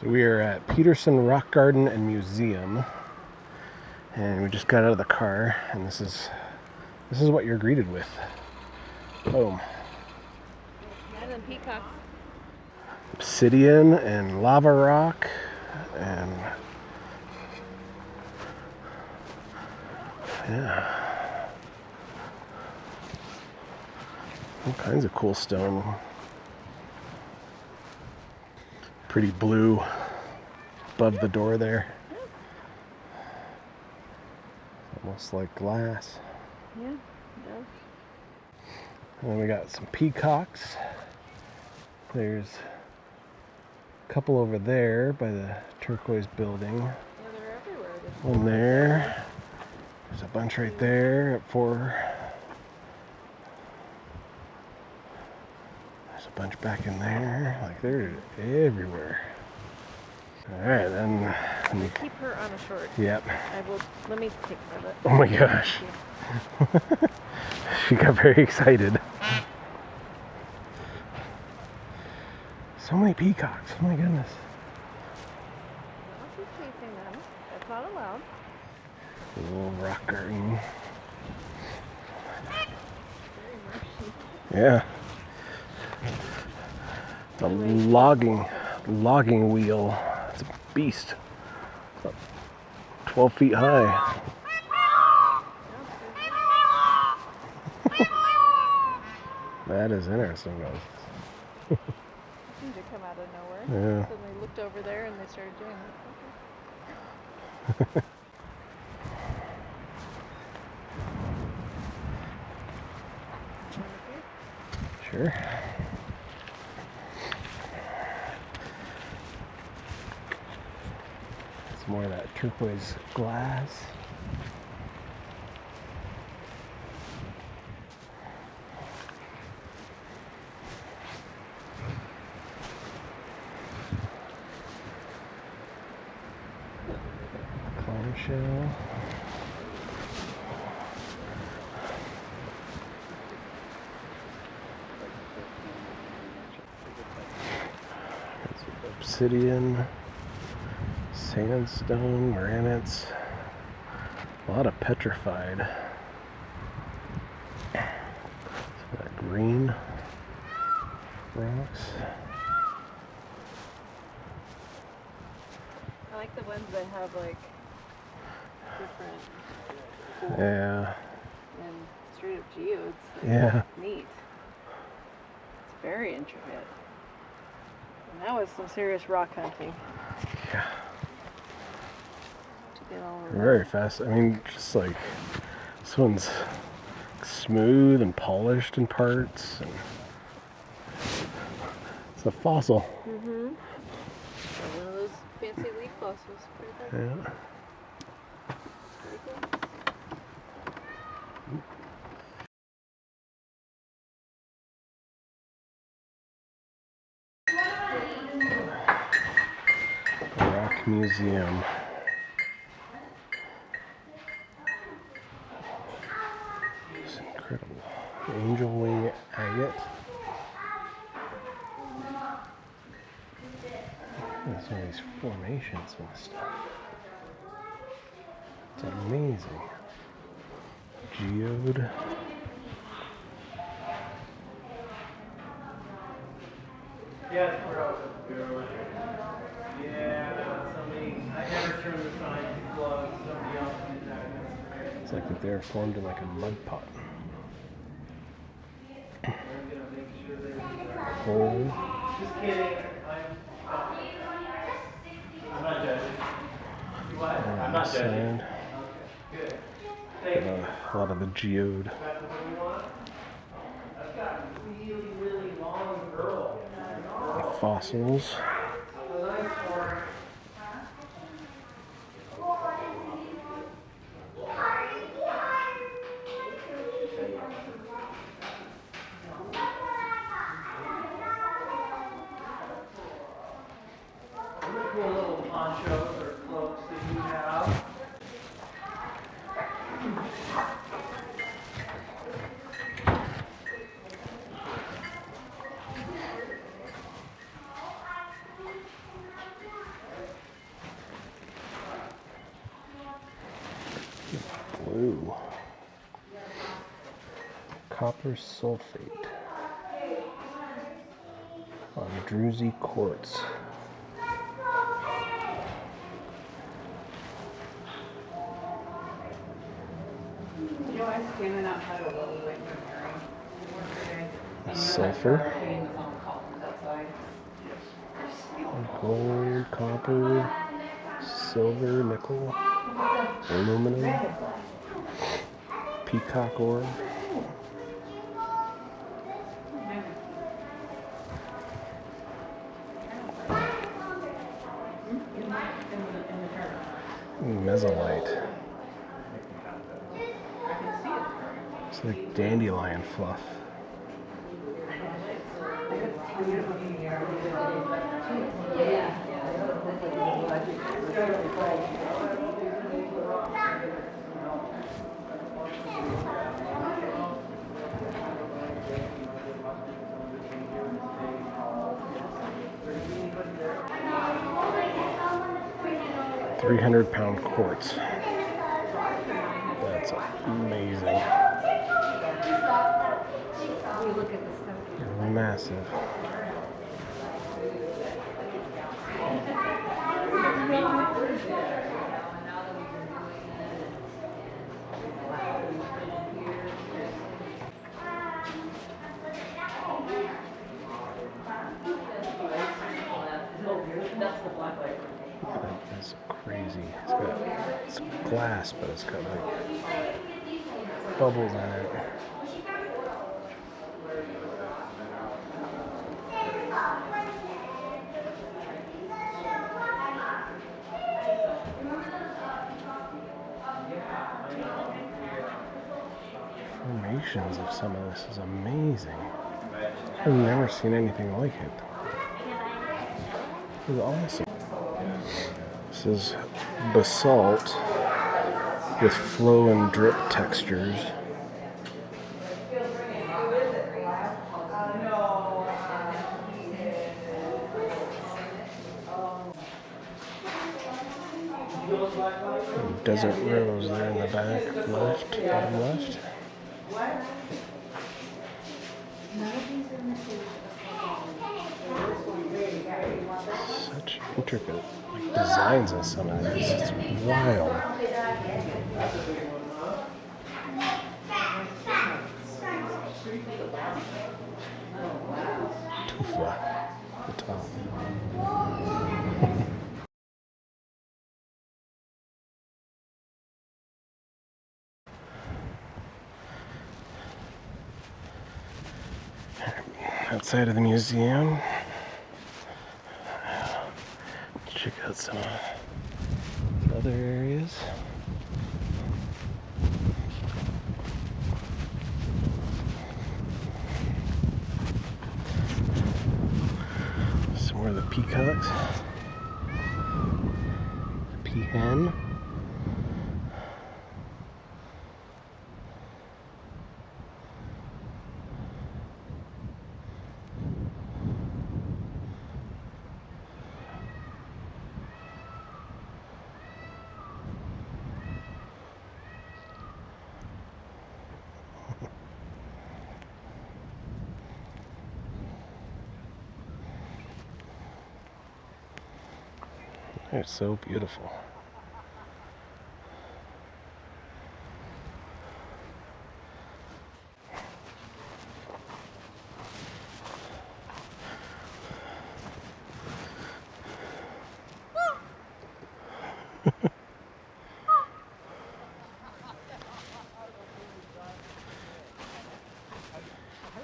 So we are at Petersen Rock Garden and Museum, and we just got out of the car, and this is what you're greeted with. Boom. And then peacocks. Obsidian and lava rock and yeah, all kinds of cool stone. Pretty blue above the door there. Almost like glass. Yeah, it does. And then we got some peacocks. There's a couple over there by the turquoise building. Yeah, they're everywhere. One there. There's a bunch right there at 4. There's a bunch back in there. Like they're everywhere. Alright, then. Keep her on a short. Yep. Let me take care of it. Oh my gosh. She got very excited. So many peacocks. Oh my goodness. Don't keep chasing them. That's not allowed. A little rock garden. Very marshy. Yeah. The logging wheel. It's a beast. It's about 12 feet high. That is interesting, guys. Seemed to come out of nowhere. Yeah. So they looked over there and they started doing it. Sure. It's more of that turquoise glass. Clamshell. Obsidian, sandstone, granites, a lot of petrified. Some of that green rocks. I like the ones that have like different pools Yeah. and straight up geodes. Yeah. Neat. It's very intricate. And that was some serious rock hunting. Yeah. To get all of Very that. fast. I mean, just like this one's smooth and polished in parts. And it's a fossil. Mm-hmm. One of those fancy leaf fossils. Pretty cool. Yeah. Pretty cool. Rock Museum. It's incredible. Angel wing agate. Look at some of these formations and stuff. It's amazing. Geode. Yes, we're open. Yeah, somebody, I never turned the sign too close. Somebody else did that. It's like that they're formed in like a mud pot. I'm gonna make sure there's Hole. just kidding. I'm not judging. You what? I'm not judging. Sand. Okay, good. Thank you. A lot of the geode. That's what we want. I've got really, really long girl. Fossils. A nice one. Cool little ponchos or cloaks that you have. Ooh. Copper sulfate on druzy quartz. You know, I was standing outside a little bit and Sulfur, gold, copper, silver, nickel, aluminum, peacock ore. Mesolite. It's like dandelion fluff. £300 quartz. That's amazing. Massive. That is crazy. It's glass, but it's got like bubbles in it. Formations of some of this is amazing. I've never seen anything like it. This is awesome. This is basalt with flow and drip textures. And desert rose there in the back, left, bottom left. Such intricate designs on some of these. It's wild. Tufa at the top. Outside of the museum, check out some other areas. Some more of the peacocks, peahen. They're so beautiful.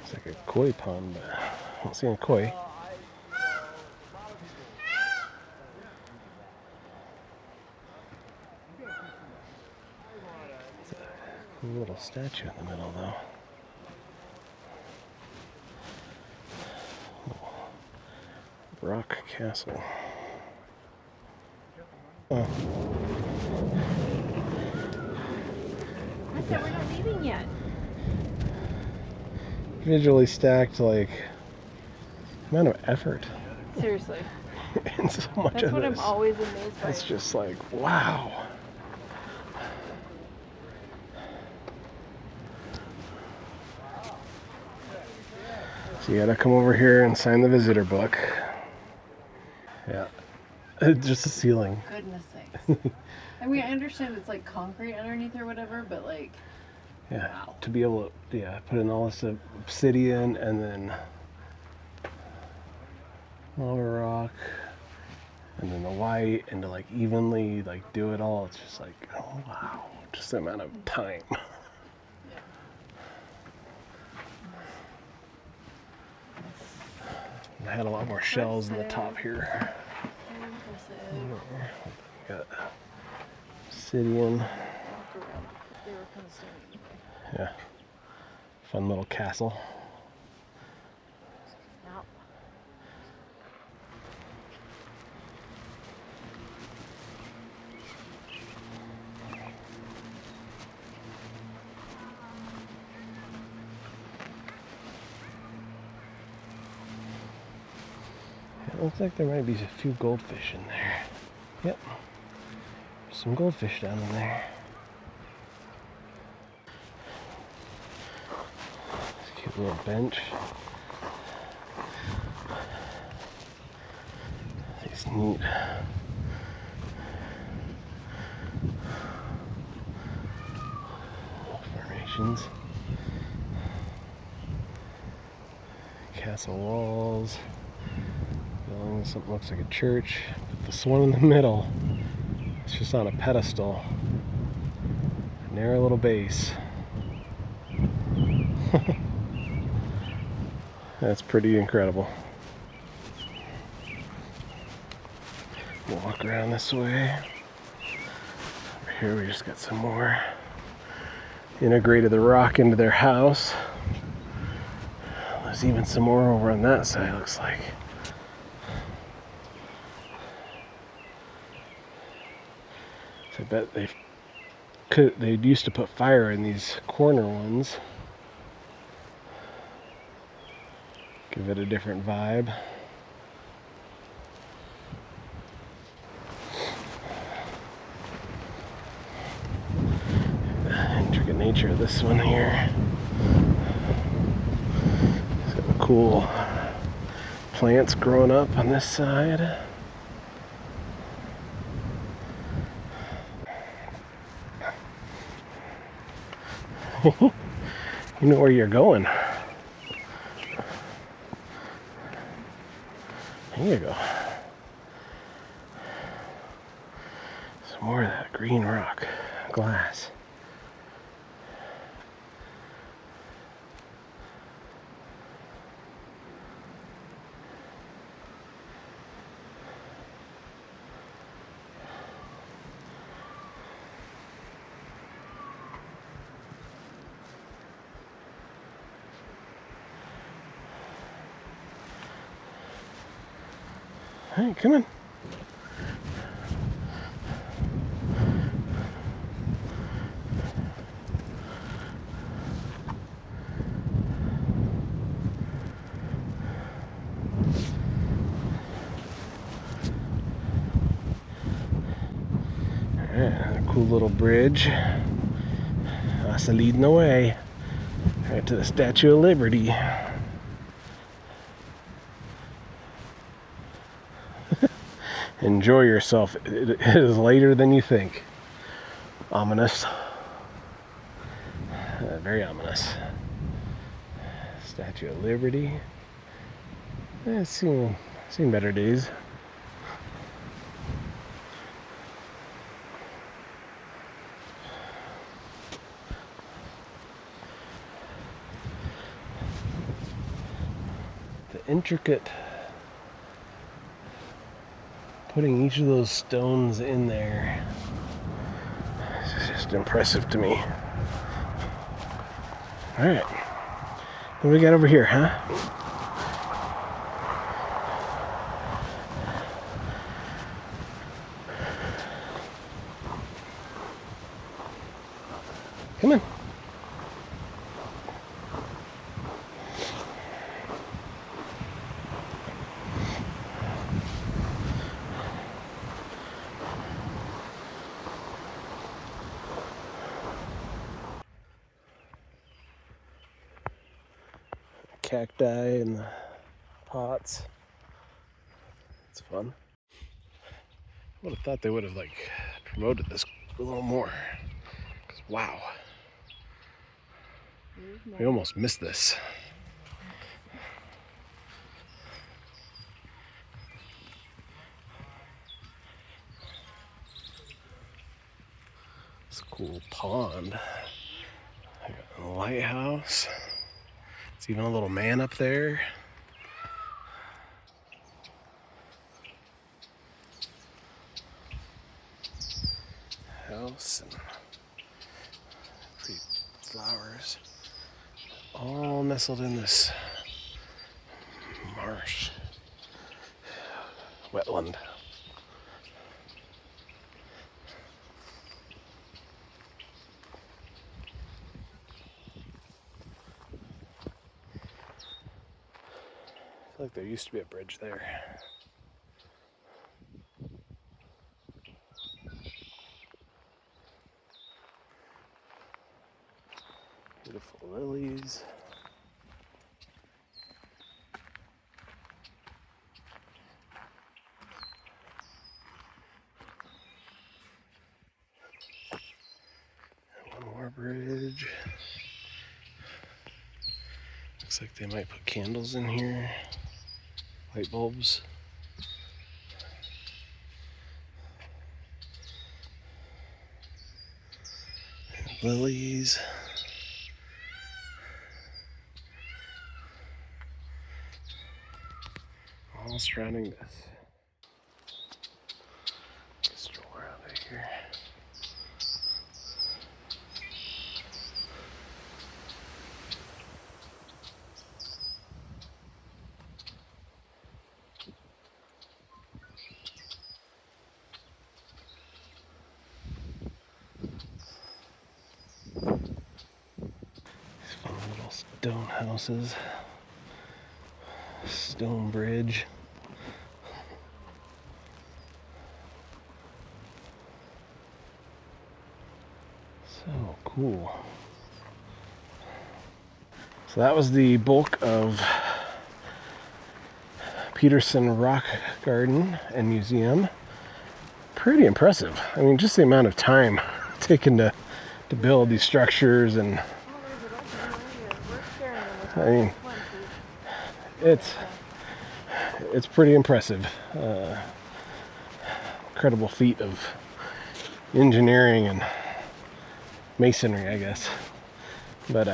It's like a koi pond, but I don't see any koi. A little statue in the middle, though. Rock castle. Oh. I said we're not leaving yet. Visually stacked, like, amount of effort. Seriously. And so much That's of what this. I'm always amazed by. It's just like, wow. So you gotta come over here and sign the visitor book. Yeah. Just the ceiling. Goodness sakes. I mean, I understand it's like concrete underneath or whatever, but like, Yeah. wow. To be able to, put in all this obsidian and then lava rock and then the white and to like evenly like do it all. It's just like, oh wow. Just the amount of time. Yeah. I had a lot more shells in the top here. Impressive. Got obsidian. Walk around. They were kind of standing in the way. Yeah. Fun little castle. Yep. It looks like there might be a few goldfish in there. Yep. There's some goldfish down in there. Cute little bench. These neat formations. Castle walls. Building something looks like a church. But this one in the middle, it's just on a pedestal. A narrow little base. That's pretty incredible. Walk around this way. Over here we just got some more. Integrated the rock into their house. There's even some more over on that side, looks like. So I bet they used to put fire in these corner ones. Give it a different vibe. The intricate nature of this one here. It's got cool plants growing up on this side. You know where you're going. Here you go. Some more of that green rock glass. Hey, come on. Alright, a cool little bridge. Us leading the way. Right to the Statue of Liberty. Enjoy yourself. It is later than you think. Ominous. Very ominous. Statue of Liberty. I've seen better days. The intricate putting each of those stones in there is just impressive to me. Alright. What do we got over here, huh? Come on. cacti in the pots. It's fun. I would have thought they would have like promoted this a little more. 'Cause wow, we almost missed this. It's a cool pond. I got a lighthouse. There's even a little man up there. House and pretty flowers. All nestled in this marsh. Wetland. I feel like there used to be a bridge there. Beautiful lilies. And one more bridge. Looks like they might put candles in here. Light bulbs. And lilies. All surrounding this. Stroll around right here. These fun little stone houses. Stone bridge. So cool. So that was the bulk of Petersen Rock Garden and Museum. Pretty impressive. I mean, just the amount of time taken to build these structures, and I mean, it's pretty impressive. Incredible feat of engineering and masonry, I guess. But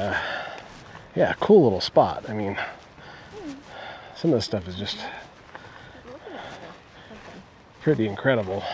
yeah, cool little spot. I mean, some of this stuff is just pretty incredible.